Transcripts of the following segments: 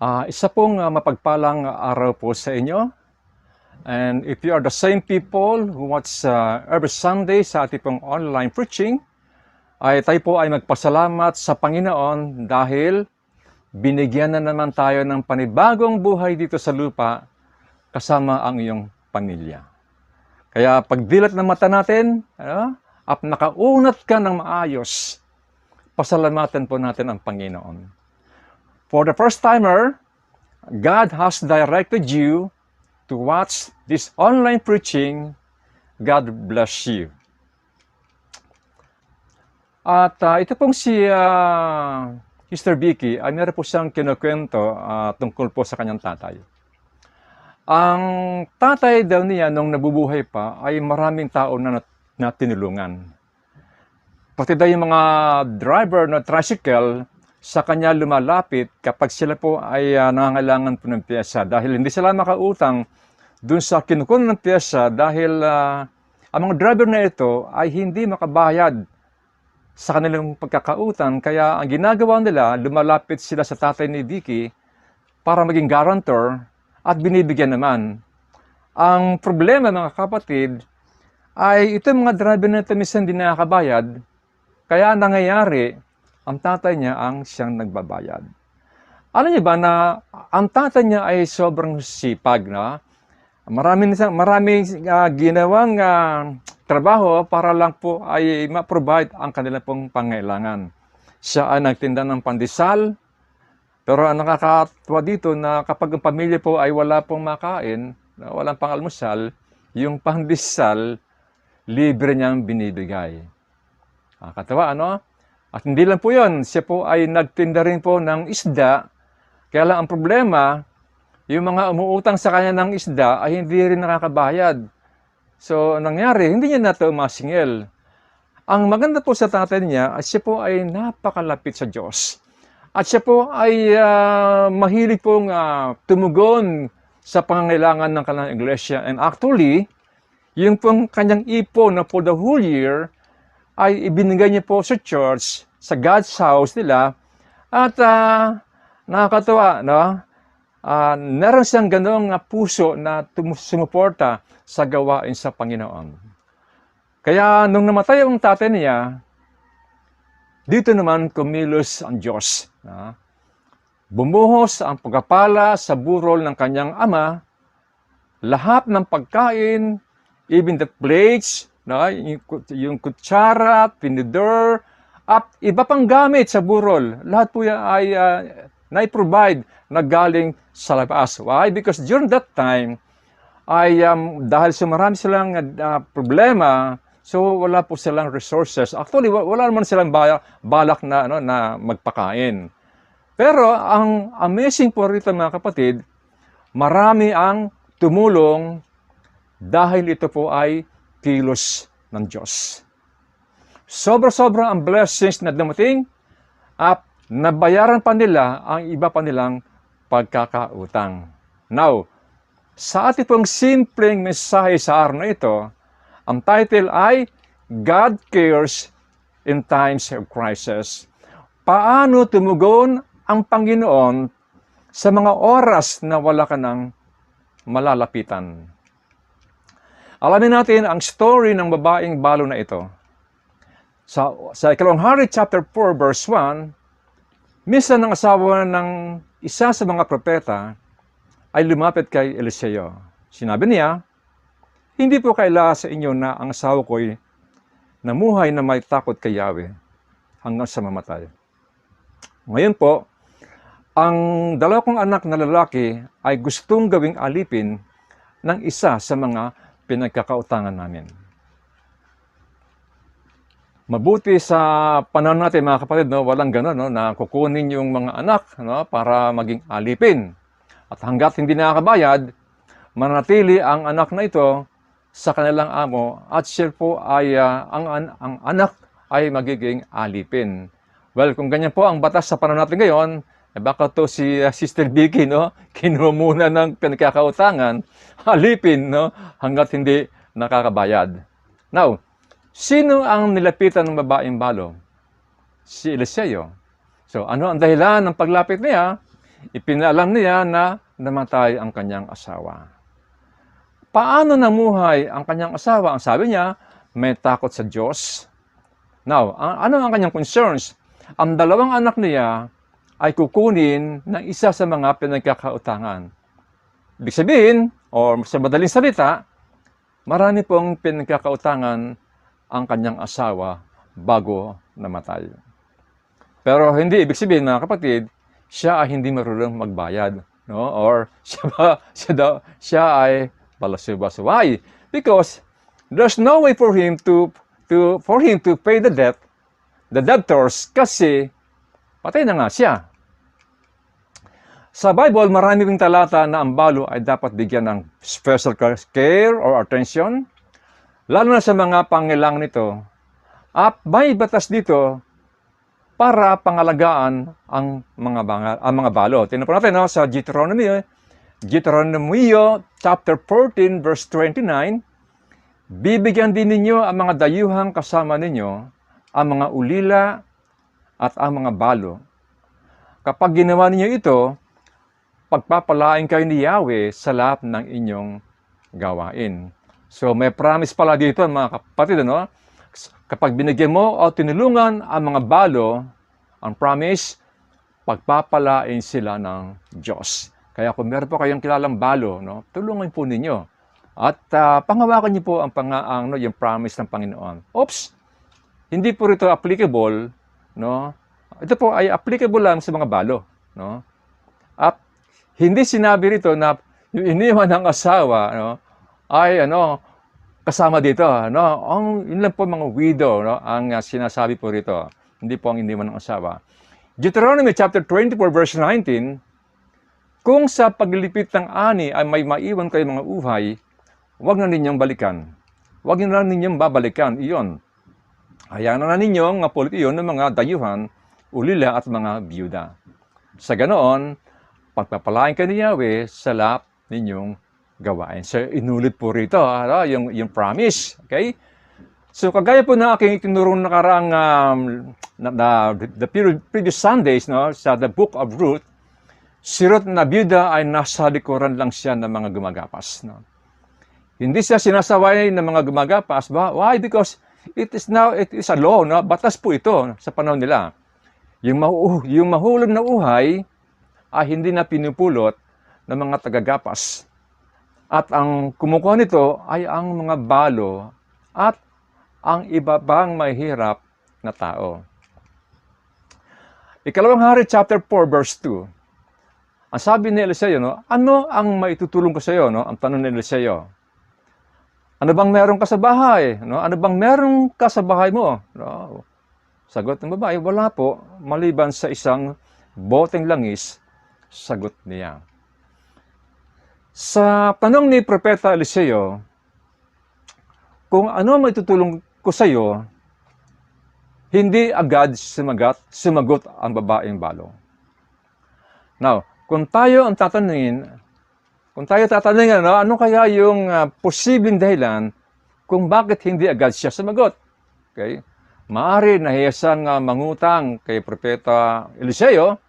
Isa pong mapagpalang araw po sa inyo. And if you are the same people who watch every Sunday sa ating pong online preaching, ay tayo po ay magpasalamat sa Panginoon dahil binigyan na naman tayo ng panibagong buhay dito sa lupa kasama ang iyong pamilya. Kaya pagdilat ng mata natin, at nakaunat ka ng maayos, pasalamatan po natin ang Panginoon. For the first timer, God has directed you to watch this online preaching. God bless you. At ito pong si Sister Vicky, ay meron po siyang kinukwento tungkol po sa kanyang tatay. Ang tatay daw niya nung nabubuhay pa ay maraming tao na tinulungan. Pati daw yung mga driver na tricycle sa kanya lumalapit kapag sila po ay nangangailangan po ng piyesa dahil hindi sila makautang dun sa kinukunan ng piyesa dahil ang mga driver na ito ay hindi makabayad sa kanilang pagkakautang. Kaya ang ginagawa nila, lumalapit sila sa tatay ni Vicky para maging guarantor at binibigyan naman. Ang problema mga kapatid ay itong mga driver na ito minsan hindi nakakabayad, kaya nangyayari ang tatay niya ang siyang nagbabayad. Alam niyo ba na ang tatay niya ay sobrang sipag, na maraming ginawang trabaho para lang po ay ma-provide ang kanilang pong pangailangan. Siya ay nagtinda ng pandesal, pero ang nakakatawa dito na kapag ang pamilya po ay wala pong makain, walang pang-almusal, yung pandesal, libre niyang binibigay. Nakakatawa, ano? At hindi lang po yun, siya po ay nagtinda rin po ng isda. Kaya lang ang problema, yung mga umuutang sa kanya ng isda ay hindi rin nakakabayad. So, nangyari, hindi niya na ito masingil. Ang maganda po sa tatay niya, siya po ay napakalapit sa Diyos. At siya po ay mahilig pong tumugon sa pangangailangan ng kanyang iglesia. And actually, yung pong kanyang ipon na for the whole year, ay ibinigay niya po sa church, sa God's house nila. At nakakatawa, no? Meron siyang ganong puso na sumuporta sa gawain sa Panginoon. Kaya nung namatay ang tatay niya, dito naman kumilos ang Diyos. Bumuhos ang pagpapala sa burol ng kanyang ama, lahat ng pagkain, even the plates, yung kutsara, tinidor, at iba pang gamit sa burol. Lahat po yan ay na-provide na galing sa labas. Why? Because during that time, ay dahil sa marami silang problema, so wala po silang resources. Actually, wala naman silang balak na, na magpakain. Pero ang amazing po rito mga kapatid, marami ang tumulong dahil ito po ay kilos ng Diyos. Sobra-sobra ang blessings na dumating at nabayaran pa nila ang iba pa nilang pagkakautang. Now, sa ating pong simpleng mensahe sa araw na ito, ang title ay God Cares in Times of Crisis. Paano tumugon ang Panginoon sa mga oras na wala ka ng malalapitan? Alamin natin ang story ng babaeng balo na ito. Sa Ikalawang Hari chapter 4 verse 1, minsan ang asawa ng isa sa mga propeta ay lumapit kay Eliseo. Sinabi niya, hindi po kaila sa inyo na ang asawa ko'y namuhay na may takot kay Yahweh hanggang sa mamatay. Ngayon po, ang dalawa kong anak na lalaki ay gustong gawing alipin ng isa sa mga pinagkakautangan namin. Mabuti sa panahon natin mga kapatid, walang gano'n, na kukunin yung mga anak para maging alipin. At hanggat hindi nakakabayad, manatili ang anak na ito sa kanilang amo at siya po ay ang anak ay magiging alipin. Well, kung ganyan po ang batas sa panahon natin ngayon, baka to si Sister Vicky, kinuha muna ng pinagkakautangan, alipin, hanggat hindi nakakabayad. Now, sino ang nilapitan ng babaeng balo? Si Eliseo. So, ano ang dahilan ng paglapit niya? Ipinalam niya na namatay ang kanyang asawa. Paano namuhay ang kanyang asawa? Ang sabi niya, may takot sa Diyos. Now, ano ang kanyang concerns? Ang dalawang anak niya ay kukunin ng isa sa mga pinagkakautangan. Ibig sabihin, o sa madaling salita, marami pong pinagkakautangan ang kanyang asawa bago namatay. Pero hindi ibig sabihin, mga kapatid, siya ay hindi marunong magbayad, no? Or siya ay balasubas. Why? Because there's no way for him to pay the debtors, kasi patay na nga siya. Sa Bible, marami ring talata na ang balo ay dapat bigyan ng special care or attention, lalo na sa mga pangailangan nito. At may batas dito para pangalagaan ang mga balo. Tingnan po natin, no, sa Deuteronomy chapter 14 verse 29, bibigyan din ninyo ang mga dayuhang kasama ninyo, ang mga ulila at ang mga balo. Kapag ginawa ninyo ito, pagpapalain kayo ni Yahweh sa lahat ng inyong gawain. So may promise pala dito, mga kapatid, no? Kapag binigyan mo o tinulungan ang mga balo, ang promise, pagpapalain sila ng Diyos. Kaya kung meron po kayong kilalang balo, no, tulungan po ninyo. At panghawakan niyo po yung promise ng Panginoon. Oops! Hindi po ito applicable, no? Ito po ay applicable lang sa mga balo, no? At hindi sinabi rito na yung iniwan ng asawa, no, ay kasama dito, no? Yun lang po mga widow, no, ang sinasabi po rito. Hindi po ang iniwan ng asawa. Deuteronomy chapter 24 verse 19, kung sa paglilipit ng ani ay may maiwan kayo mga uhay, huwag na ninyong balikan. Huwag na ninyong babalikan iyon. Hayaan na ninyong mapulit iyon ng mga dayuhan, ulila at mga biyuda. Sa ganoon, pagpapalain kayo ni Yahweh sa lahat ninyong gawain. So, inulit po rito yung promise. Okay? So, kagaya po na aking itinurong nakaraang the previous Sundays, no, sa the book of Ruth, si Ruth na biyuda ay nasa likuran lang siya ng mga gumagapas. No? Hindi siya sinasaway ng mga gumagapas. Why? Because it is a law. No? Batas po ito sa panahon nila. Yung mahulog na uhay ay hindi na pinupulot ng mga tagagapas. At ang kumukuha nito ay ang mga balo at ang iba pang mahirap na tao. Ikalawang Hari chapter 4 verse 2. Ang sabi ni Eliseo, no, ano ang maitutulong ko sa iyo, no? Ang tanong ni Eliseo. Ano bang meron ka sa bahay? No? Ano bang meron ka sa bahay mo? No? Sagot ng babae, wala po, maliban sa isang boteng langis. Sagot niya. Sa tanong ni Propeta Eliseo, kung ano maitutulong ko sa iyo, hindi agad sumagot ang babaeng balo. Now, kung tayo tatanungin, ano kaya yung posibleng dahilan kung bakit hindi agad siya sumagot? Okay? Maaari nahiya siyang mangutang kay Propeta Eliseo,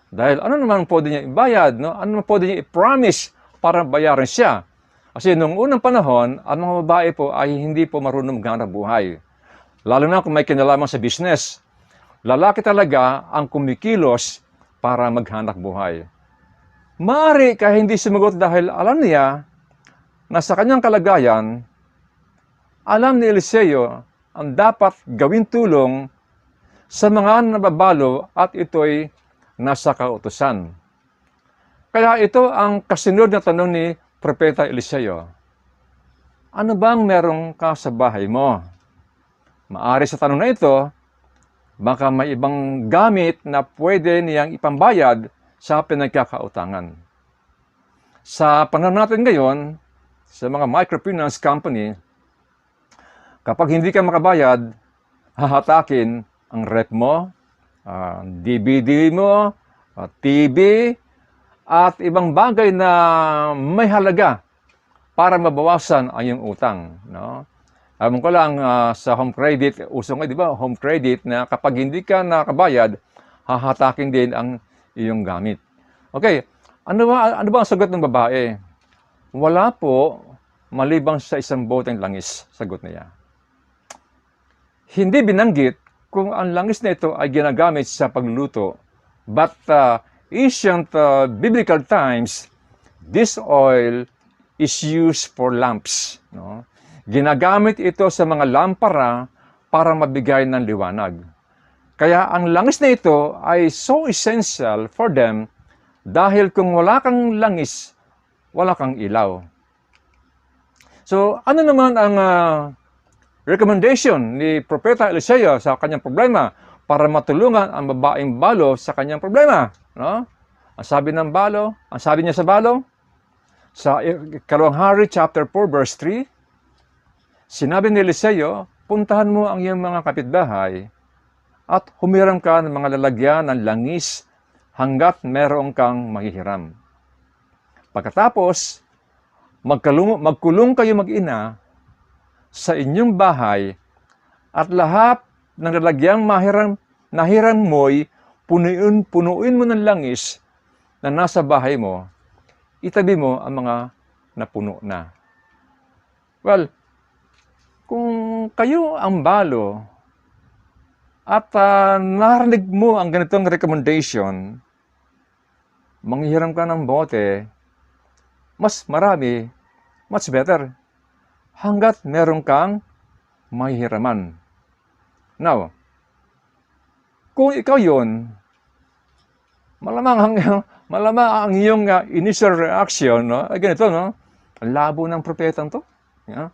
dahil ano naman pwede niya ibayad, no? Ano naman pwede niya i-promise para bayaran siya? Kasi noong unang panahon, ang mga babae po ay hindi po marunong maghanap buhay. Lalo na kung may kinalaman sa business. Lalaki talaga ang kumikilos para maghanap buhay. Maaari kaya hindi sumagot dahil alam niya na sa kanyang kalagayan, alam ni Eliseo ang dapat gawin tulong sa mga nababalo at ito'y nasa kautusan. Kaya ito ang kasunod na tanong ni Propeta Eliseo. Ano bang merong ka sa bahay mo? Maari sa tanong na ito, baka may ibang gamit na pwede niyang ipambayad sa pinagkakautangan. Sa panahon natin ngayon, sa mga microfinance company, kapag hindi ka makabayad, hahatakin ang rep mo, DVD mo, TV, at ibang bagay na may halaga para mabawasan ang iyong utang. No? Alam ko lang sa home credit, uso nga, di ba, home credit na kapag hindi ka nakabayad, hahatakin din ang iyong gamit. Okay, ano ba ang sagot ng babae? Wala po, maliban sa isang boteng langis, sagot niya. Hindi binanggit kung ang langis na ito ay ginagamit sa pagluluto. But ancient biblical times, this oil is used for lamps. No? Ginagamit ito sa mga lampara para mabigay ng liwanag. Kaya ang langis na ito ay so essential for them dahil kung wala kang langis, wala kang ilaw. So, ano naman ang recommendation ni Propeta Eliseo sa kanyang problema para matulungan ang babaeng balo sa kanyang problema? No? Ang sabi niya sa balo, sa Ikalawang Hari chapter 4 verse 3, sinabi ni Eliseo, puntahan mo ang iyong mga kapitbahay at humiram ka ng mga lalagyan ng langis hanggat meron kang mahihiram. Pagkatapos, magkulong kayo mag-ina sa inyong bahay at lahat ng lalagyang nahiram mo'y punuin mo ng langis na nasa bahay mo, itabi mo ang mga napuno na. Well, kung kayo ang balo at narinig mo ang ganitong recommendation, manghihiram ka ng bote, mas marami, much better, hanggat meron kang mahihiraman. Now, kung ikaw yon, malamang ang iyong initial reaction, no? Ay ganito, no? Ang labo ng propetang to. Yeah?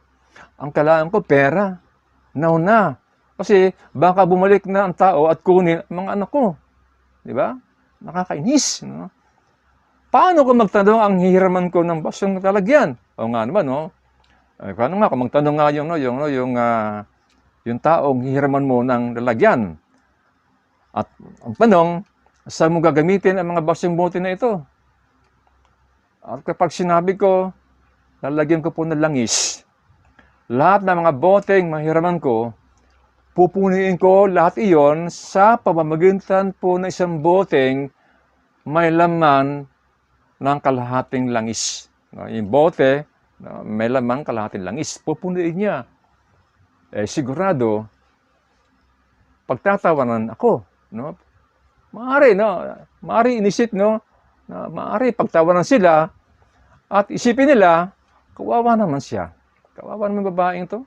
Ang kailangan ko, pera. Nauna. Kasi baka bumalik na ang tao at kunin ang mga anak ko. Di ba? Nakakainis. No? Paano kung magtanong ang hihiraman ko ng basyong lalagyan? O nga naman, no? Paano nga kung magtanong nga yung taong hihiraman mo ng lalagyan? At ang tanong, saan mo gagamitin ang mga basyong bote na ito? At kapag sinabi ko, lalagyan ko po ng langis, lahat ng mga boteng mahiraman ko, pupuniin ko lahat iyon sa pamamagitan po ng isang boteng may laman ng kalahating langis. Yung bote, may laman kalahating langis. Pupuniin niya. Sigurado, pagtatawanan ako. No? Maaari inisip, no? Maaari pagtawanan sila at isipin nila, kawawa naman siya. Kawawa naman babaeng to.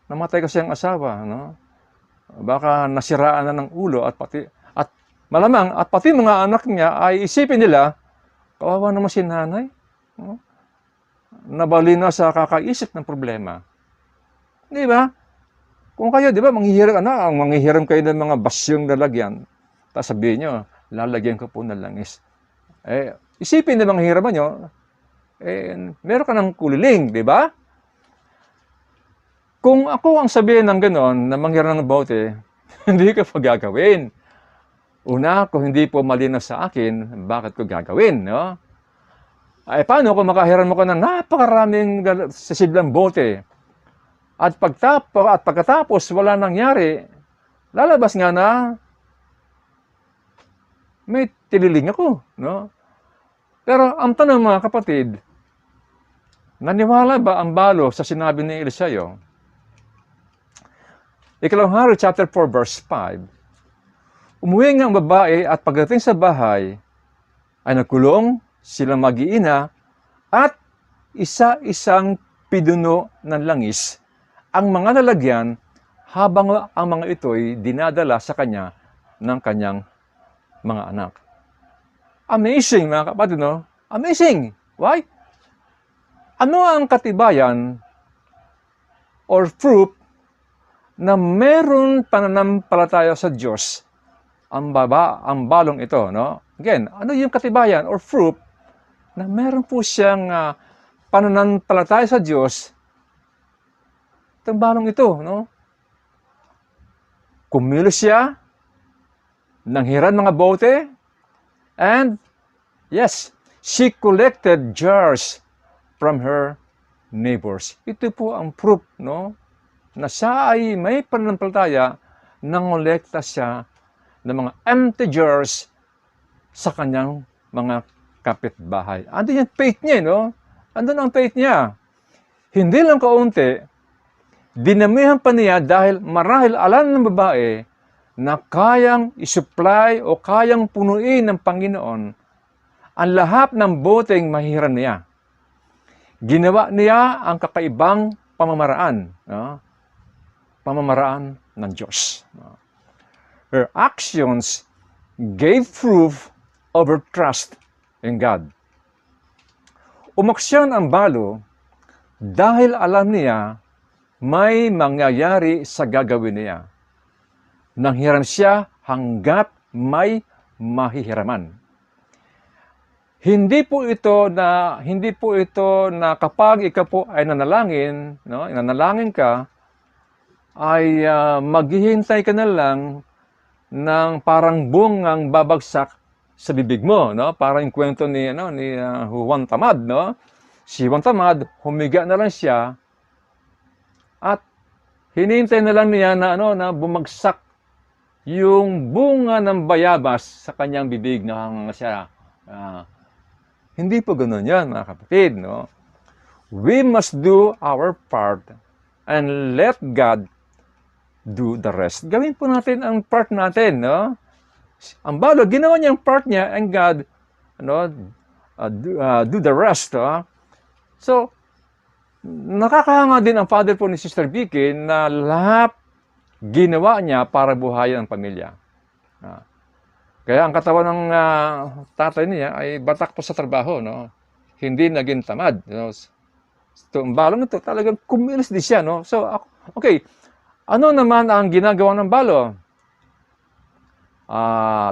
Namatay kasi ang asawa, no? Baka nasiraan na ng ulo at malamang at pati mga anak niya ay isipin nila, kawawa naman si nanay. No? Nabali na sa kakaisip ng problema. Di ba? Kung kayo, di ba, manghihiram kayo ng mga basyong lalagyan, tapos sabihin nyo, lalagyan ko po ng langis. Isipin na mga hiraman nyo, meron ka ng kuliling, di ba? Kung ako ang sabihin ng gano'n, na manghiram ng bote, hindi ko pa gagawin. Una, kung hindi po malinaw sa akin, bakit ko gagawin, no? Paano kung makahiram mo ka ng napakaraming sisidlang bote? At pagkatapos wala nangyari, lalabas nga na may tililing ako, no? Pero ang tanong mga kapatid, naniwala ba ang balo sa sinabi ni Eliseo? Ikalawang Hari chapter 4 verse 5. Umuwi nga ang babae at pagdating sa bahay ay nagkulong sila mag-iina at isa-isang pinuno ng langis ang mga lalagyan habang ang mga ito'y dinadala sa kanya ng kanyang mga anak. Amazing mga kapatid, no? Amazing! Why? Ano ang katibayan or proof na meron pananampalataya sa Diyos ang balong ito, no? Again, ano yung katibayan or proof na meron po siyang pananampalataya sa Diyos itong balong ito, no? Kumilos siya, nanghiran mga bote, and yes, she collected jars from her neighbors. Ito po ang proof, no? Na siya ay may pananampalataya, nangolekta siya ng mga empty jars sa kanyang mga kapitbahay. Andun yung faith niya, no? Andun ang faith niya. Hindi lang kaunti, dinamihan pa niya dahil marahil alam ng babae na kayang isupply o kayang punuin ng Panginoon ang lahat ng boteng mahihiram niya. Ginawa niya ang kakaibang pamamaraan, no? Pamamaraan ng Diyos. Her actions gave proof of her trust in God. Umaksyon ang balo dahil alam niya may mangyayari sa gagawin niya. Nanghiram siya hanggat may mahihiraman. Hindi po ito na kapag ikaw po ay nanalangin, no, nanalangin ka, ay maghihintay ka na lang ng parang bungang babagsak sa bibig mo, no? Parang yung kwento ni Juan Tamad, no? Si Juan Tamad, humiga na lang siya at hinihintay na lang niya na bumagsak yung bunga ng bayabas sa kanyang bibig na siya. Hindi po ganoon yan, mga kapatid, no? We must do our part and let God do the rest. Gawin po natin ang part natin, no? Ang balo, ginawa niya ang part niya, and God, do the rest, no? So, nakakahanga din ang father po ni Sister Vicky na lahat ginawa niya para buhayan ang pamilya. Kaya ang katawan ng tatay niya ay batak po sa trabaho, no? Hindi naging tamad, no? So, ang balo nito talagang kumilos din siya, no? So, okay, ano naman ang ginagawa ng balo?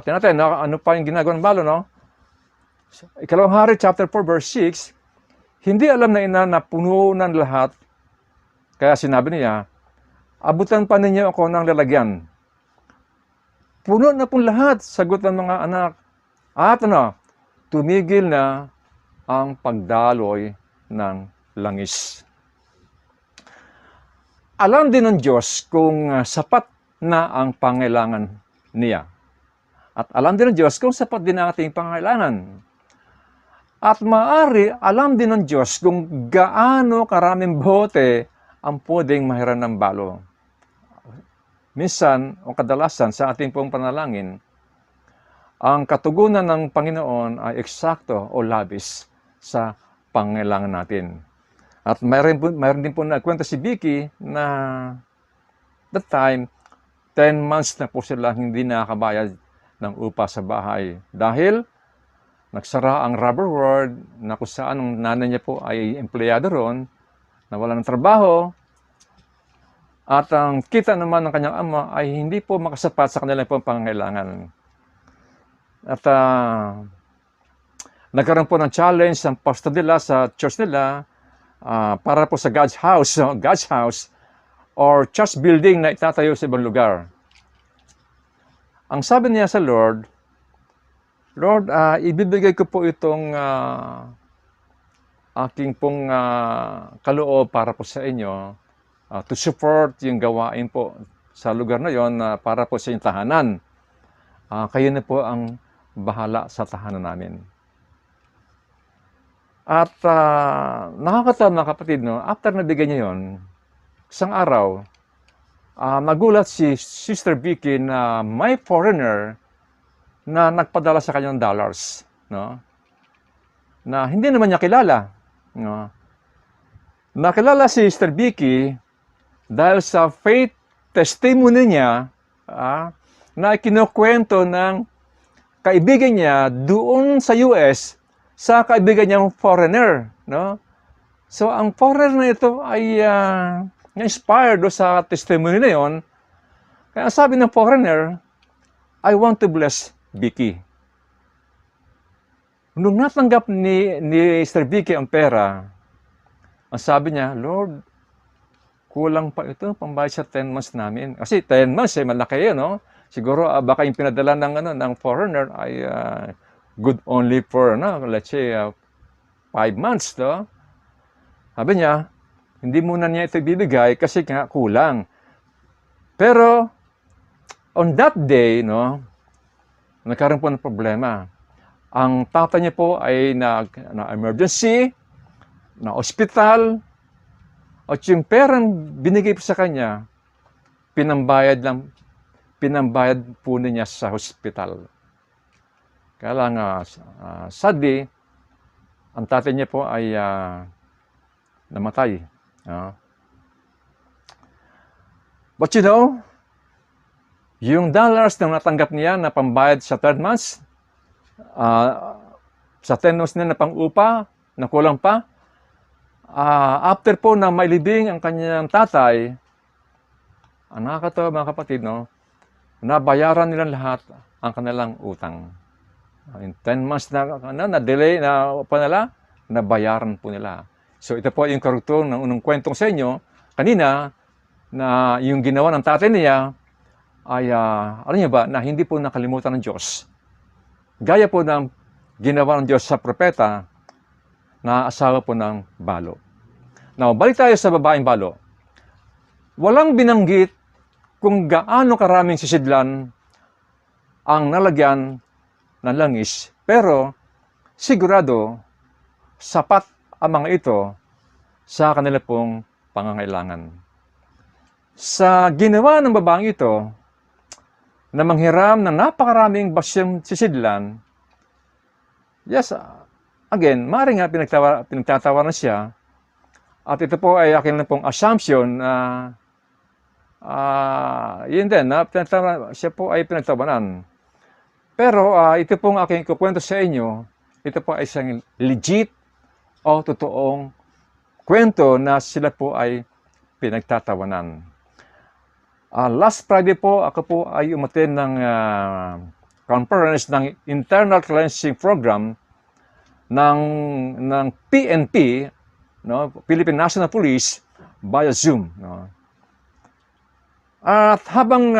Tingnan natin, no? Ano pa yung ginagawa ng balo, no? Ikalawang Hari, chapter 4, verse 6, hindi alam na ina na puno ng lahat, kaya sinabi niya, abutan pa ninyo ako ng lalagyan. Puno na pong lahat, sagot ng mga anak. At tumigil na ang pagdaloy ng langis. Alam din ng Diyos kung sapat na ang pangailangan niya. At alam din ng Diyos kung sapat din ang ating pangailangan. At maaari, alam din ng Diyos kung gaano karaming bote ang pwedeng mahiram ng balo. Minsan, o kadalasan sa ating pong panalangin, ang katugunan ng Panginoon ay eksakto o labis sa pangailangan natin. At mayroon din po nagkwento si Vicky na that time, 10 months na po sila hindi nakakabayad ng upa sa bahay. Dahil nagsara ang rubber ward na kung saan ang nanay niya po ay empleyado ron, nawala ng trabaho, at ang kita naman ng kanyang ama ay hindi po makasapat sa kanilang pong pangangailangan. At nagkaroon po ng challenge ang pastor nila sa church nila para po sa God's house or church building na itatayo sa ibang lugar. Ang sabi niya sa Lord, ibibigay ko po itong aking pong kaloob para po sa inyo to support yung gawain po sa lugar na yon para po sa inyong tahanan. Kayo na po ang bahala sa tahanan namin. At nakakatawa mga kapatid, no? After nabigyan niya yon, isang araw, nagulat si Sister Vicky na may foreigner na nagpadala sa kanyang dollars, no? Na hindi naman niya kilala, no? Nakilala si Sister Vicky dahil sa faith testimony niya na kinukwento ng kaibigan niya doon sa US sa kaibigan niyang foreigner, no? So ang foreigner na ito ay inspired sa testimony na yon. Kaya sabi ng foreigner, I want to bless Vicky. Nung natanggap ni Sister Vicky ang pera, ang sabi niya, Lord, kulang pa ito pambayad sa 10 months namin. Kasi 10 months ay malaki yun, no? Siguro baka yung pinadala ng foreigner ay good only for, let's say, 5 months, no? Sabi niya, hindi muna niya ito ibibigay kasi nga kulang. Pero, on that day, no, nagkaroon po ng problema. Ang tatay niya po ay na emergency, na ospital, at yung perang binigay po sa kanya, pinambayad po niya sa hospital. Kaya lang, sadly, ang tatay niya po ay namatay. But you know, yung dollars na natanggap niya na pambayad sa 3 months, sa 10 months na pang-upa, na kulang pa, after po na mailibing ang kanyang tatay, ang nakakatawa mga kapatid, no, nabayaran nila lahat ang kanilang utang. In 10 months na delay na upa nila, nabayaran po nila. So ito po yung karugtong ng unang kwentong sa inyo kanina, na yung ginawa ng tatay niya ay, alam niyo ba, na hindi po nakalimutan ng Diyos. Gaya po ng ginawa ng Diyos sa propeta na asawa po ng Balo. Now, balik tayo sa babaeng Balo. Walang binanggit kung gaano karaming sisidlan ang nalagyan ng langis, pero sigurado sapat ang mga ito sa kanila pong pangangailangan. Sa ginawa ng babaeng ito na manghiram ng napakaraming basyang sisidlan, yes, again, maaaring nga pinagtatawanan siya, at ito po ay akin na pong assumption na yun din, siya po ay pinagtawanan. Pero ito pong aking kukwento sa inyo, ito po ay isang legit o totoong kwento na sila po ay pinagtatawanan. Last Friday po, ako po ay umattend ng conference ng Internal Cleansing Program ng PNP, no, Philippine National Police, via Zoom. No. At habang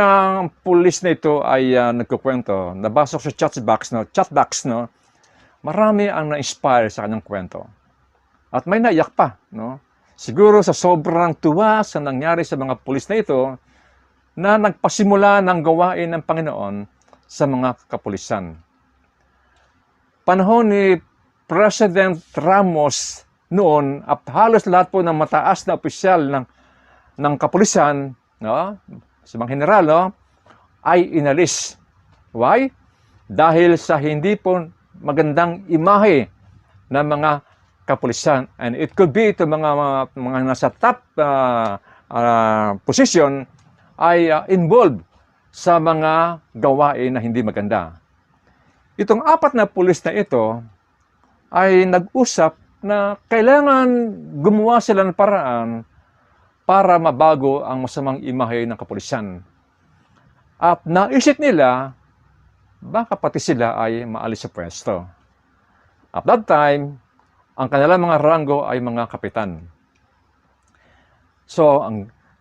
pulis na ito ay nagkukwento, nabasa ko sa chatbox, no, marami ang na-inspire sa kanyang kwento. At may naiyak pa. No. Siguro sa sobrang tuwa sa nangyari sa mga pulis na ito, na nagpasimula ng gawain ng Panginoon sa mga kapulisan. Panahon ni President Ramos noon, at halos lahat po ng mataas na opisyal ng kapulisan, no, sa mga general, no, ay inalis. Why? Dahil sa hindi po magandang imahe ng mga kapulisan. And it could be ito mga nasa top position ay involved sa mga gawain na hindi maganda. Itong 4 na pulis na ito ay nag-usap na kailangan gumawa sila ng paraan para mabago ang masamang imahe ng kapulisan. At naisip nila, baka pati sila ay maalis sa pwesto. At that time, ang kanilang mga ranggo ay mga kapitan. So,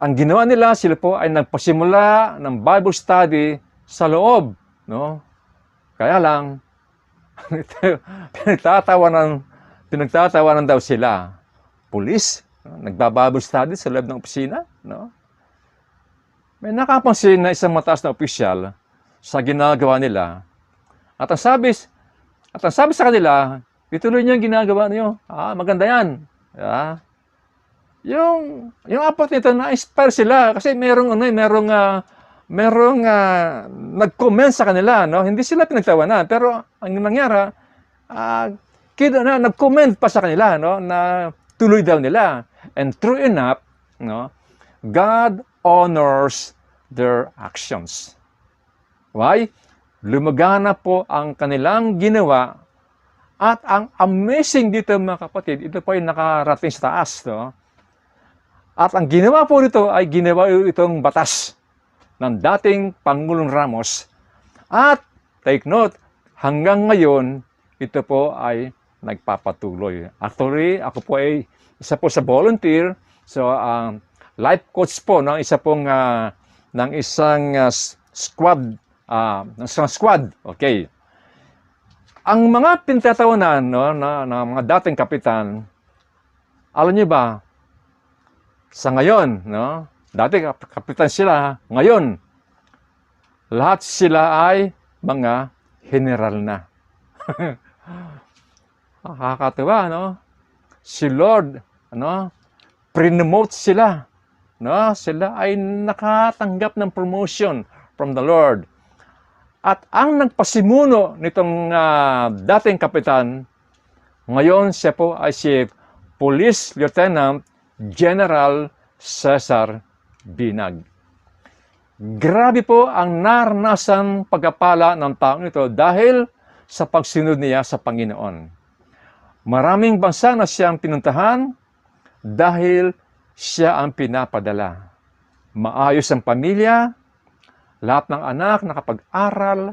ang ginawa nila, sila po ay nagpasimula ng Bible study sa loob. No? Kaya lang, pinagtatawanan daw sila. Pulis, no? Nagba-Bible study sa loob ng opisina. No? May nakapansin na isang mataas na opisyal sa ginagawa nila. At ang sabi sa kanila, ituloy niyo ang ginagawa niyo. Maganda yan. Yeah. Yung 4 nito, na-inspire sila kasi merong nag-comment sa kanila, no? Hindi sila pinagtawanan, pero ang nangyari, nag-comment pa sa kanila, no, na tuloy daw nila. And true enough, no, God honors their actions. Why? Lumagana po ang kanilang ginawa, at ang amazing dito mga kapatid, ito po ay nakarating sa taas, no? At ang ginawa po nito ay ginawa itong batas ng dating Pangulong Ramos. At take note, hanggang ngayon, ito po ay nagpapatuloy. Actually, ako po ay isa po sa volunteer. So, life coach po ng isang squad. Okay. Ang mga pinatatawanan, no, na mga dating kapitan, alam niyo ba, sa ngayon, no, dati kapitan sila, ngayon, lahat sila ay mga general na. Nakakatuwa, no? Si Lord, ano, promote sila. No? Sila ay nakatanggap ng promotion from the Lord. At ang nagpasimuno nitong dating kapitan, ngayon siya po ay si Police Lieutenant General Cesar Binag. Grabe po ang naranasan pagkapala ng taong ito dahil sa pagsunod niya sa Panginoon. Maraming bansa na siyang pinuntahan dahil siya ang pinapadala. Maayos ang pamilya, lahat ng anak nakapag-aral,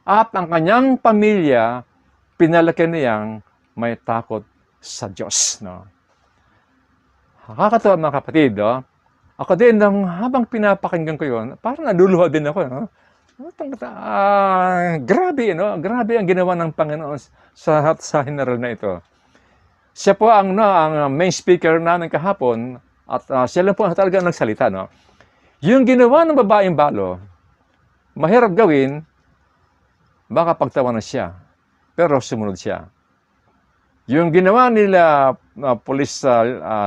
at ang kanyang pamilya pinalaki niyang may takot sa Diyos. No? Nakakatawa mga kapatid. No? Ako din, habang pinapakinggan ko yun, parang naluluha din ako. No? Grabe, no? Grabe ang ginawa ng Panginoon sa general na ito. Siya po ang main speaker namin kahapon at siya lang po talaga nagsalita. No? Yung ginawa ng babaeng balo, mahirap gawin, baka pagtawanan siya. Pero sumunod siya. Yung ginawa nila Police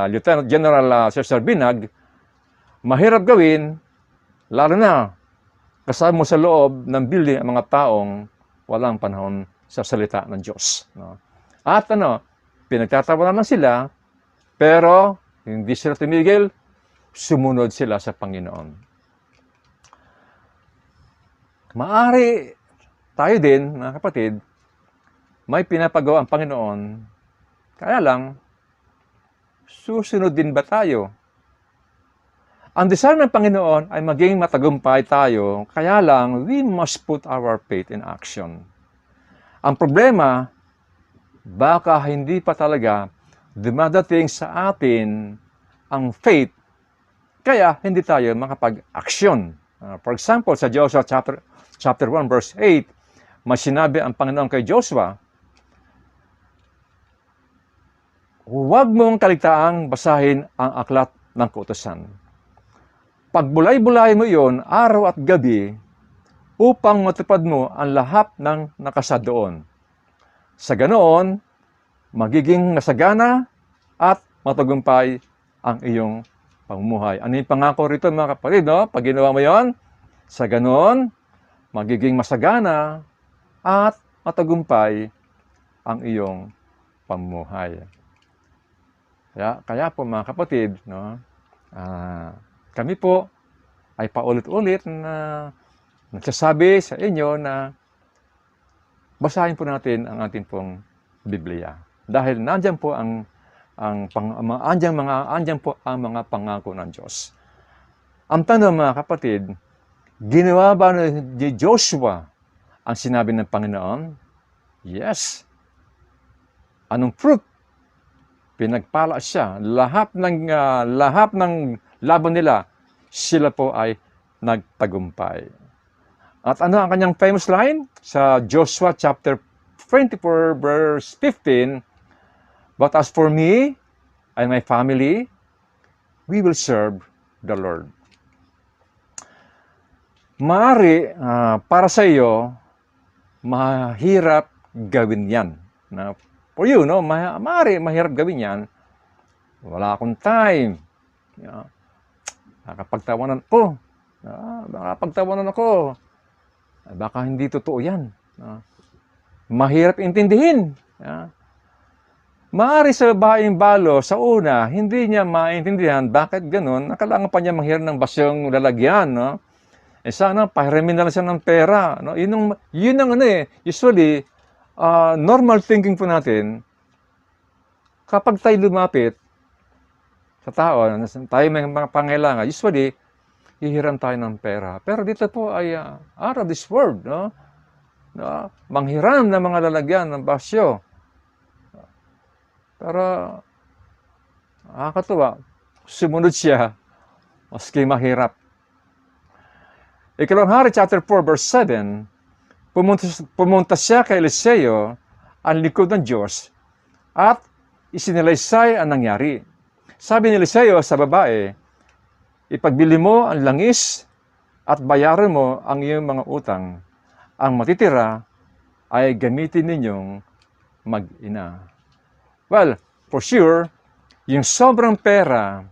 Lieutenant General Cesar Binag, mahirap gawin, lalo na kasama mo sa loob ng building ang mga taong walang panahon sa salita ng Diyos. No? At pinagtatawanan lang sila, pero hindi sila tumigil, sumunod sila sa Panginoon. Maari tayo din, mga kapatid, may pinapagawa ang Panginoon, kaya lang, susunod din ba tayo? Ang desire ng Panginoon ay maging matagumpay tayo, kaya lang, we must put our faith in action. Ang problema, baka hindi pa talaga dumadating sa atin ang faith, kaya hindi tayo makapag-aksyon. For example, sa Joshua chapter 1 verse 8, may sinabi ang Panginoon kay Joshua, huwag mong kaligtaang basahin ang aklat ng kautusan. Pagbulay-bulay mo iyon araw at gabi upang matupad mo ang lahat ng nakasad doon. Sa ganoon, magiging masagana at matagumpay ang iyong pamumuhay. Ano yung pangako rito mga kapatid? No? Pag ginawa mo yon, sa ganoon, magiging masagana at matagumpay ang iyong pamumuhay. Kaya po mga kapatid, no, kami po ay paulit-ulit na nagsasabi sa inyo na basahin po natin ang ating pong Biblia. Dahil nandiyan po andyan po ang mga pangako ng Diyos. Ang tanong mga kapatid, ginawa ba ni Joshua ang sinabi ng Panginoon? Yes. Anong fruit? Pinagpala siya. Lahat ng laban nila, sila po ay nagtagumpay. At ano ang kanyang famous line? Sa Joshua chapter 24 verse 15, but as for me and my family, we will serve the Lord. Maaari, para sa iyo, mahirap gawin yan. For you, no? Maaari, mahirap gawin yan. Wala akong time. Nakapagtawanan ko. Nakapagtawanan ako. Baka hindi totoo yan. Mahirap intindihin. Maaari sa babaeng balo, sa una, hindi niya maintindihan bakit ganun. Kailangan pa niya manghiram ng basyong lalagyan. No? Sana, pahiramin na lang siya ng pera. No? Yun ang usually, normal thinking po natin, kapag tayo lumapit sa tao, tayo may mga pangailangan, usually, hihiram tayo ng pera. Pero dito po ay out of this world. No? Manghiram ng mga lalagyan ng basyo. Pero, nakakatuwa, sumunod siya, maski mahirap. Ikalawang hari, chapter 4, verse 7, pumunta siya kay Eliseo, ang likod ng Diyos, at isinalaysay ang nangyari. Sabi ni Eliseo sa babae, ipagbili mo ang langis at bayaran mo ang iyong mga utang. Ang matitira ay gamitin ninyong mag-ina. Well, for sure, yung sobrang pera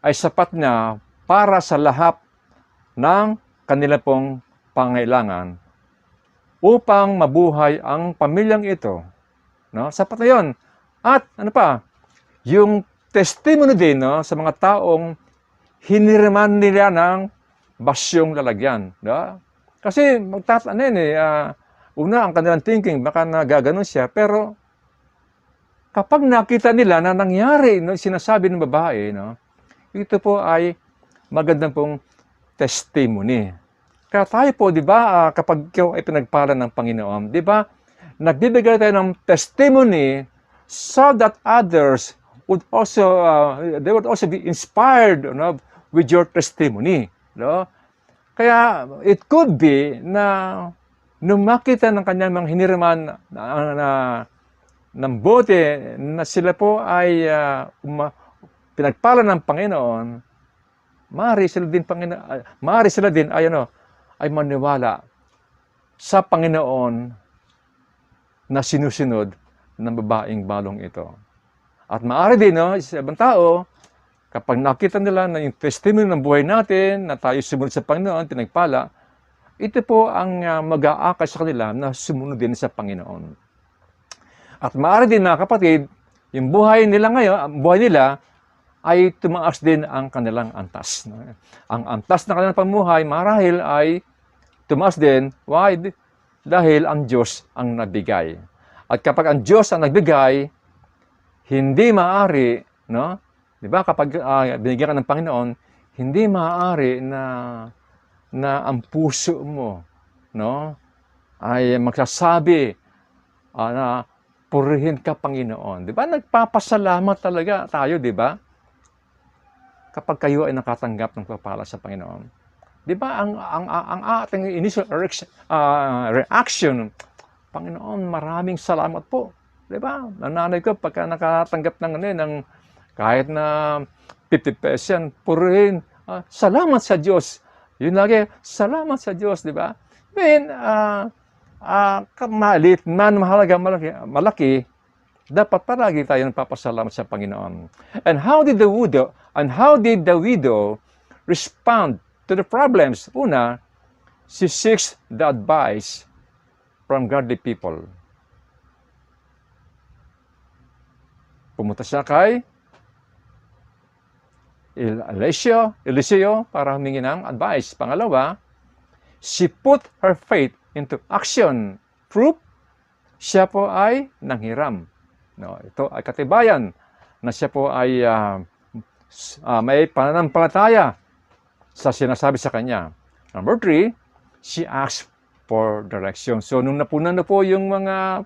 ay sapat na para sa lahat ng kanila pong pangailangan upang mabuhay ang pamilyang ito. No? Sapat na yun. At ano pa, yung testimony din, no, sa mga taong hiniraman nila ng basyong lalagyan. No? Kasi una ang kanilang thinking, baka nagaganon siya, pero kapag nakita nila na nangyari, no, sinasabi ng babae, no, ito po ay magandang pong testimony. Kaya tayo po, di ba, kapag ikaw ay pinagpala ng Panginoon, di ba, nagbibigay tayo ng testimony so that others would also, they would also be inspired, no, with your testimony. No? Kaya it could be na nung makita ng kanyang mga hiniraman ng bote na sila po ay pinagpala ng Panginoon, maaari sila din ay maniwala sa Panginoon na sinusunod ng babaeng balong ito. At maaari din, no, sa ibang tao, kapag nakita nila na yung testimony ng buhay natin, na tayo sumunod sa Panginoon, pinagpala, ito po ang mag-aakay sa kanila na sumunod din sa Panginoon. At maaari din, mga kapatid, yung buhay nila ay tumaas din ang kanilang antas. Ang antas ng kanilang pamuhay, marahil ay tumaas din. Why? Dahil ang Diyos ang nabigay. At kapag ang Diyos ang nagbigay, hindi maaari, no? Di ba, kapag binigyan ka ng Panginoon, hindi maaari na ang puso mo, no, ay magsasabi na purihin ka, Panginoon. Di ba, nagpapasalamat talaga tayo, di ba? Kapag kayo ay nakatanggap ng pagpapala sa Panginoon. Di ba, ang ating initial reaction, Panginoon, maraming salamat po. Di ba? Nananay ko pagka nakatanggap ng kahit na 50 pesos yan, purihin, salamat sa Diyos. Yun lagi, salamat sa Diyos, di ba? Then, maliit man, mahalaga, malaki, dapat palagi tayo nagpapasalamat sa Panginoon. And how did the widow respond to the problems? Una, she seeks the advice from godly people. Pumunta siya kay Eliseo para humingi ng advice. Pangalawa, she put her faith into action. Proof, siya po ay nanghiram. No, ito ay katibayan na siya po ay may pananampalataya sa sinasabi sa kanya. Number 3, she asked for direction. So, nung napunan na po yung mga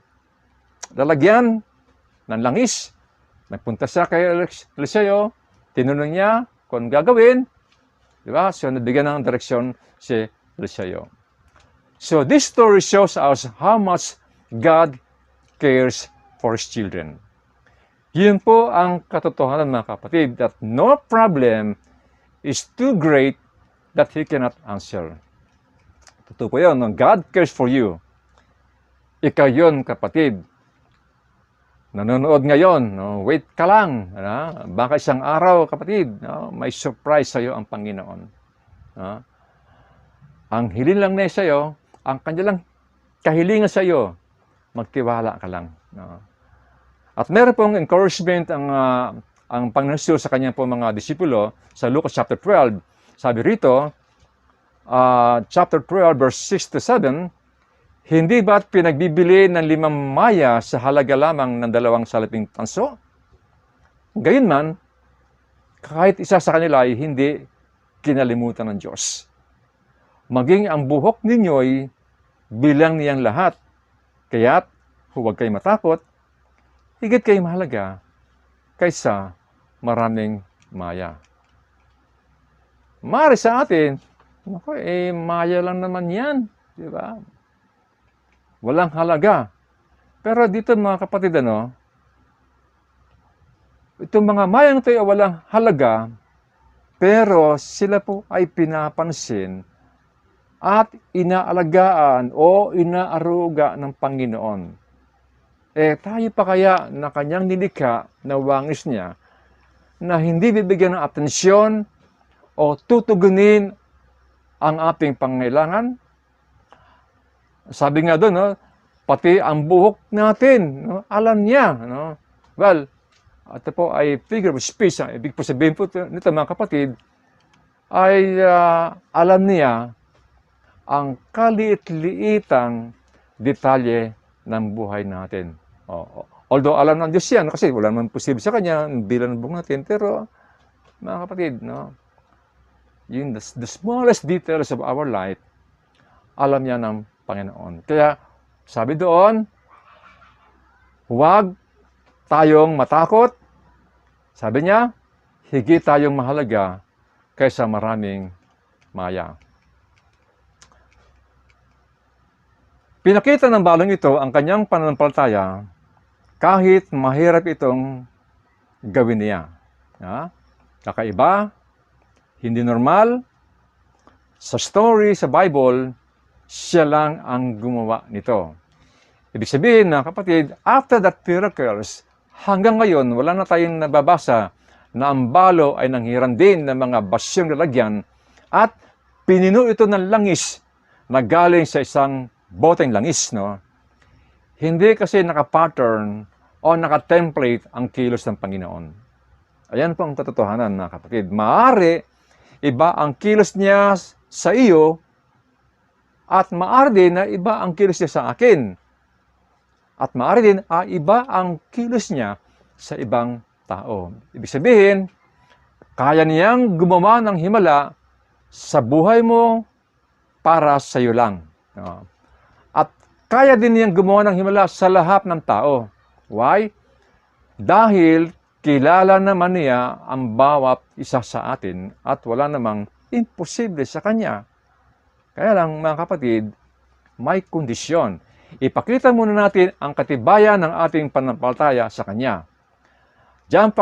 lalagyan ng langis, nagpunta siya kay Eliseo, tinanong niya kung gagawin, di ba? So, nabigyan ng direksyon si Eliseo. So, this story shows us how much God cares for His children. Yun po ang katotohanan, mga kapatid, that no problem is too great that He cannot answer. Totoo po yun. God cares for you. Ikaw yun, kapatid. Nanonood ngayon, no? Wait ka lang. No? Baka isang araw, kapatid, no? May surprise sa iyo ang Panginoon. No? Ang hiling lang na sa iyo, ang kanilang kahilingan sa iyo, magtiwala ka lang. No? At meron pong encouragement ang Panginoon sa kanyang po mga disipulo sa Lucas chapter 12. Sabi rito, chapter 12, verse 6 to 7, hindi ba't pinagbibili ng 5 maya sa halaga lamang ng 2 salaping tanso? Gayunman, kahit isa sa kanila ay hindi kinalimutan ng Diyos. Maging ang buhok ninyo'y bilang niyang lahat. Kaya't huwag kayong matakot, higit kayong mahalaga kaysa maraming maya. Mari sa atin, maya lang naman yan. Di ba? Walang halaga. Pero dito, mga kapatid, itong mga mayang ito ay walang halaga, pero sila po ay pinapansin at inaalagaan o inaaruga ng Panginoon. Tayo pa kaya na kanyang nilikha na wangis niya na hindi bibigyan ng atensyon o tutugunin ang ating pangailangan? Sabi nga doon, no, pati ang buhok natin, no, alam niya. No? Well, ito po ay figure of speech. Ibig po sabihin po nito mga kapatid, ay alam niya ang kaliit-liitang detalye ng buhay natin. Although alam ng Diyos yan, kasi wala naman posible sa Kanya, bilang ng buhay natin, pero mga kapatid, no, yung the smallest details of our life, alam niya ng Panginoon. Kaya sabi doon, huwag tayong matakot. Sabi niya, higit tayong mahalaga kaysa maraming maya. Pinakita ng balong ito ang kanyang pananampalataya kahit mahirap itong gawin niya. Kakaiba, hindi normal. Sa story sa Bible, siya lang ang gumawa nito. Ibig sabihin na kapatid, after that miracles, hanggang ngayon, wala na tayong nababasa na ang balo ay nanghiram din ng mga basyong lalagyan at pinino ito ng langis na galing sa isang boteng langis. No? Hindi kasi naka-pattern o naka-template ang kilos ng Panginoon. Ayan po ang katotohanan na kapatid. Maaari, iba ang kilos niya sa iyo at maaari din na iba ang kilos niya sa akin. At maaari din iba ang kilos niya sa ibang tao. Ibig sabihin, kaya niyang gumawa ng himala sa buhay mo para sa iyo lang. At kaya din niyang gumawa ng himala sa lahat ng tao. Why? Dahil kilala naman niya ang bawat isa sa atin at wala namang imposible sa Kanya. Kaya lang mga kapatid, may kondisyon. Ipakita muna natin ang katibayan ng ating pananampalataya sa Kanya. John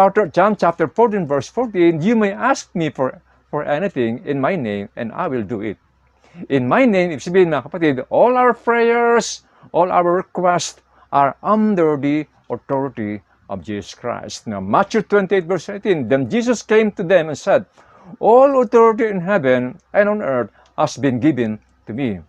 chapter 14 verse 14, you may ask me for anything in my name and I will do it. In my name, ibig sabihin mga kapatid, all our prayers, all our requests are under the authority of Jesus Christ. Now, Matthew 28 verse 18, then Jesus came to them and said, all authority in heaven and on earth has been given to me.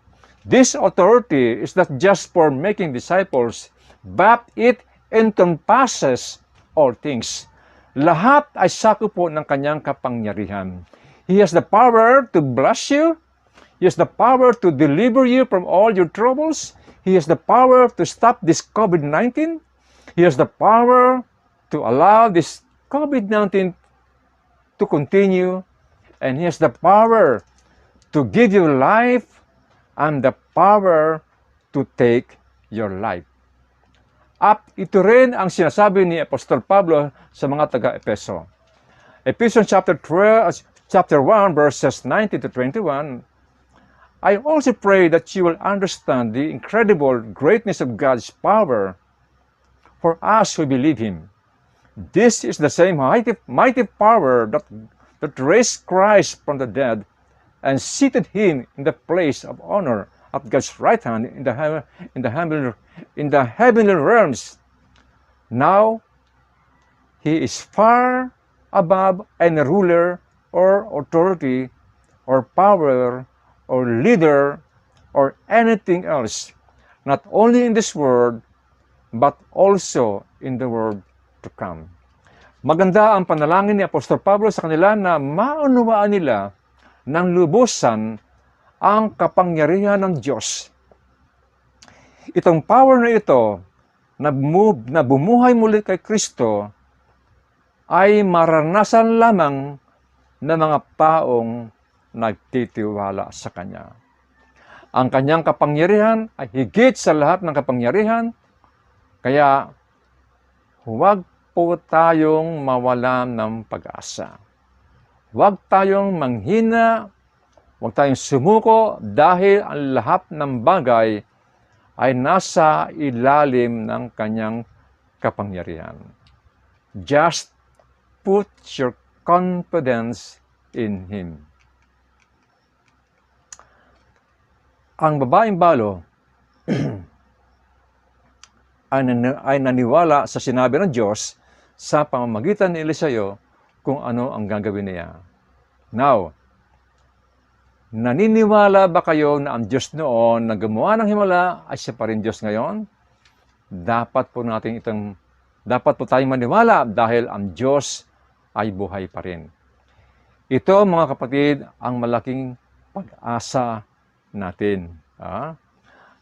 This authority is not just for making disciples, but it encompasses all things. Lahat ay sakop po ng kanyang kapangyarihan. He has the power to bless you. He has the power to deliver you from all your troubles. He has the power to stop this COVID-19. He has the power to allow this COVID-19 to continue. And He has the power to give you life and the power to take your life. At ito rin ang sinasabi ni Apostol Pablo sa mga taga-Epeso. Ephesians chapter 1 verses 19 to 21, I also pray that you will understand the incredible greatness of God's power for us who believe Him. This is the same mighty power that raised Christ from the dead and seated Him in the place of honor at God's right hand in the heavenly realms. Now, He is far above any ruler or authority or power or leader or anything else, not only in this world, but also in the world to come. Maganda ang panalangin ni Apostol Pablo sa kanila na maunawaan nila ng lubusan ang kapangyarihan ng Diyos. Itong power na ito na bumuhay muli kay Kristo ay maranasan lamang ng mga taong nagtitiwala sa Kanya. Ang Kanyang kapangyarihan ay higit sa lahat ng kapangyarihan, kaya huwag po tayong mawalan ng pag-asa. Huwag tayong manghina, huwag tayong sumuko dahil ang lahat ng bagay ay nasa ilalim ng Kanyang kapangyarihan. Just put your confidence in Him. Ang babaeng balo ay naniwala sa sinabi ng Diyos sa pamamagitan ni Eliseo kung ano ang gagawin niya. Now, naniniwala ba kayo na ang Diyos noon na gumawa ng himala ay siya pa rin Diyos ngayon? Dapat po tayong maniwala dahil ang Diyos ay buhay pa rin. Ito, mga kapatid, ang malaking pag-asa natin.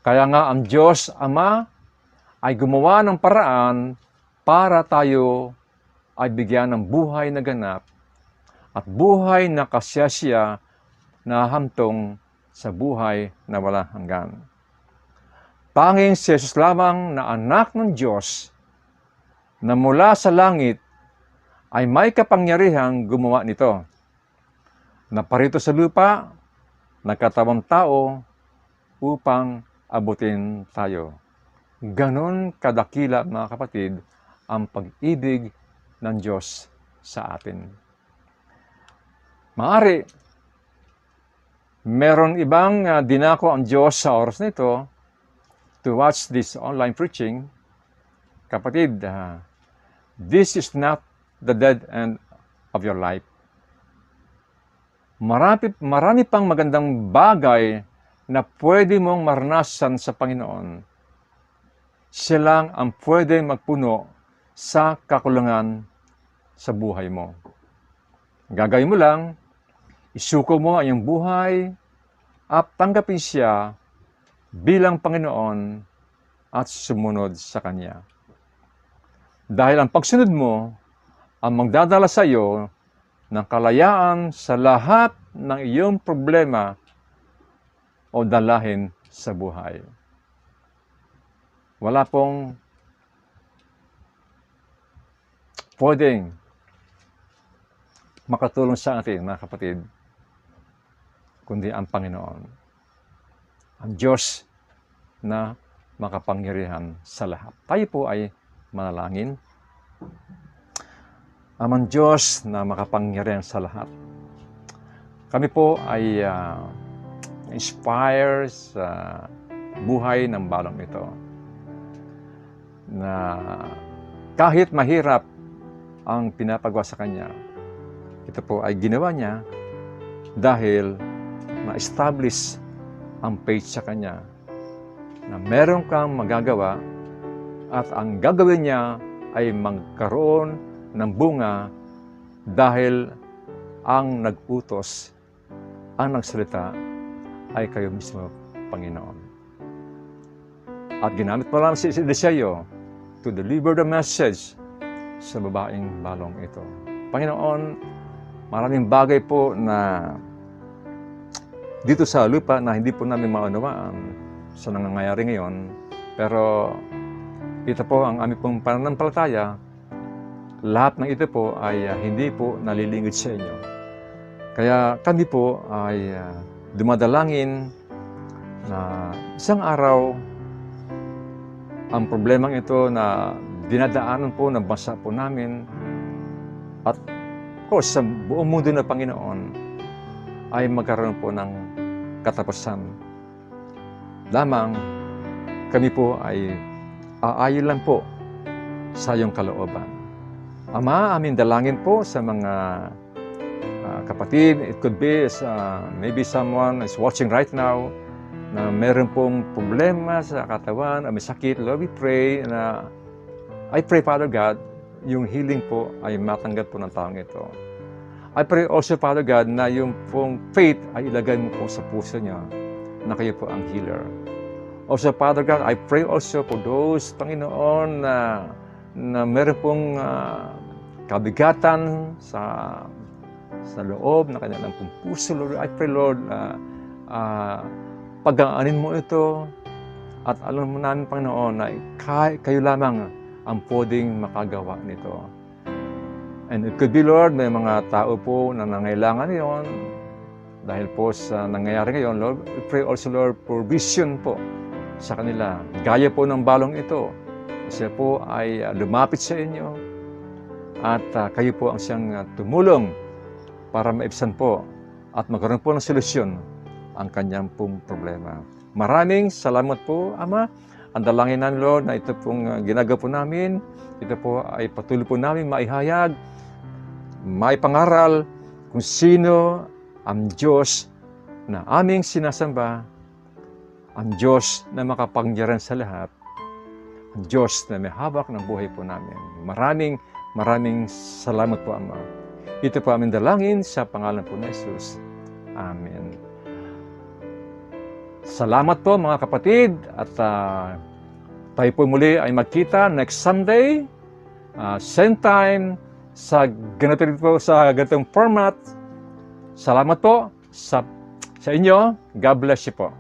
Kaya nga ang Diyos Ama ay gumawa ng paraan para tayo ay bigyan ng buhay na ganap at buhay na kasya na hamtong sa buhay na walang hanggan. Tanging si Jesus lamang na anak ng Diyos na mula sa langit ay may kapangyarihang gumawa nito. Na parito sa lupa, nagkatawang tao upang abutin tayo. Ganon kadakila, mga kapatid, ang pag-ibig ng Diyos sa atin. Maari, meron ibang dinako ang Diyos sa oras nito to watch this online preaching. Kapatid, this is not the dead end of your life. Marami pang magandang bagay na pwede mong maranasan sa Panginoon. Siya lang ang pwede magpuno sa kakulangan sa buhay mo. Gagawin mo lang, isuko mo ang iyong buhay at tanggapin siya bilang Panginoon at sumunod sa Kanya. Dahil ang pagsunod mo ang magdadala sa iyo ng kalayaan sa lahat ng iyong problema o dalahin sa buhay. Wala pong pwedeng makatulong sa atin, mga kapatid, kundi ang Panginoon. Ang Diyos na makapangyarihan sa lahat. Tayo po ay manalangin. Amang Diyos na makapangyarihan sa lahat. Kami po ay inspired sa buhay ng balong ito. Na kahit mahirap ang pinapagawa sa Kanya, ito po ay ginawa niya dahil na-establish ang faith sa Kanya na meron kang magagawa at ang gagawin niya ay magkaroon ng bunga dahil ang nag-utos, ang nagsalita ay kayo mismo, Panginoon. At ginamit mo lang si Eliseo to deliver the message sa babaeng balong ito. Panginoon, maraming bagay po na dito sa lupa na hindi po namin maunawaan sa nangyayari ngayon. Pero ito po ang aming pong pananampalataya. Lahat ng ito po ay hindi po nalilingid sa inyo. Kaya kami po ay dumadalangin na isang araw ang problemang ito na dinadaanan po ng bansa po namin at of course sa buong mundo na Panginoon ay magkaroon po ng katapusan. Lamang kami po ay aayon lang po sa iyong kalooban. Ama, aming dalangin po sa mga kapatid. It could be maybe someone is watching right now na meron pong problema sa katawan, may sakit. Lord, we pray na I pray, Father God, yung healing po ay matanggap po ng taong ito. I pray also, Father God, na yung pong faith ay ilagay mo po sa puso niya na kayo po ang healer. Also, Father God, I pray also for those, Panginoon, na meron pong kabigatan sa loob na kanilang pong puso, Lord. I pray, Lord, pag-aanin mo ito at alam mo namin, Panginoon, na kayo lamang ang pwedeng makagawa nito. And it could be, Lord, may mga tao po na nangailangan yon dahil po sa nangyayari ngayon, Lord. We pray also, Lord, for vision po sa kanila. Gaya po ng balong ito. Siya po ay lumapit sa inyo at kayo po ang siyang tumulong para maibsan po at magkaroon po ng solusyon ang kanyang pong problema. Maraming salamat po, Ama. Ang dalangin namin, Lord, na ito pong ginagawa po namin, ito po ay patuloy po namin maihayag, maipangaral kung sino ang Diyos na aming sinasamba, ang Diyos na makapangyarihan sa lahat, ang Diyos na may hawak ng buhay po namin. Maraming salamat po, Ama. Ito po aming dalangin sa pangalan po ni Jesus. Amen. Salamat po mga kapatid at tayo po muli ay magkita next Sunday, same time, sa ganitong format. Salamat po sa inyo. God bless you po.